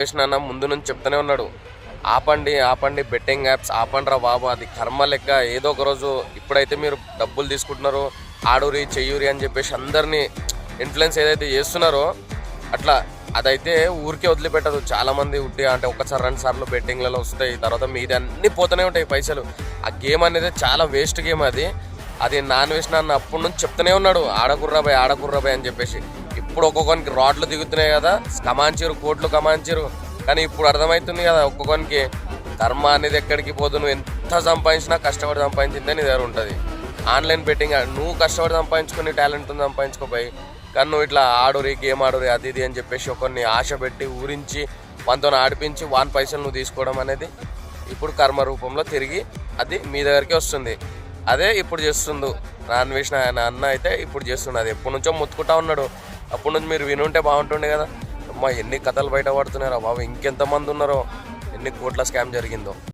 నాన్న ముందు నుంచి చెప్తూనే ఉన్నాడు, ఆపండి ఆపండి బెట్టింగ్ యాప్స్ ఆపండి రా బాబు, అది కర్మ లెక్క. ఏదో ఒక రోజు ఇప్పుడైతే మీరు డబ్బులు తీసుకుంటున్నారో ఆడూరి చెయ్యూరి అని చెప్పేసి అందరినీ ఇన్ఫ్లుయెన్స్ ఏదైతే చేస్తున్నారో అట్లా అదైతే ఊరికే వదిలిపెట్టదు. చాలామంది ఉట్టి అంటే ఒకసారి 2 సార్లు బెట్టింగ్లలో వస్తాయి, తర్వాత మీది అన్నీ పోతూనే ఉంటాయి పైసలు. ఆ గేమ్ అనేది చాలా వేస్ట్ గేమ్. అది నాన్ వేస్ట్ నాన్న అప్పటి నుంచి చెప్తూనే ఉన్నాడు, ఆడకుర్రాబాయ్ అని చెప్పేసి. ఇప్పుడు ఒక్కొక్కరికి రాడ్లు దిగుతున్నాయి కదా, కమాంచిరు కోట్లు కమాంచిరు. కానీ ఇప్పుడు అర్థమవుతుంది కదా ఒక్కొక్కరికి కర్మ అనేది ఎక్కడికి పోదు. నువ్వు ఎంత సంపాదించినా కష్టపడి సంపాదించిందే నీ దగ్గర ఉంటుంది. ఆన్లైన్ బెట్టింగ్ నువ్వు కష్టపడి సంపాదించుకుని టాలెంట్ సంపాదించుకోపోయి, కానీ నువ్వు ఇట్లా ఆడురి గేమ్ ఆడురి అది ఇది అని చెప్పేసి ఒకరిని ఆశ పెట్టి ఊరించి మనతో ఆడిపించి వాని పైసలు నువ్వు తీసుకోవడం అనేది ఇప్పుడు కర్మ రూపంలో తిరిగి అది మీ దగ్గరికి వస్తుంది. అదే ఇప్పుడు చేస్తుండు నాన్ వేసిన ఆయన అన్న అయితే ఇప్పుడు చేస్తుండు. అది ఎప్పటి నుంచో ముత్తుకుంటా ఉన్నాడు. అప్పటి నుంచి మీరు వినుంటే బాగుంటుండే కదా. అమ్మా ఎన్ని కథలు బయట పడుతున్నారో బాబు, ఇంకెంతమంది ఉన్నారో, ఎన్ని కోట్ల స్కామ్ జరిగిందో.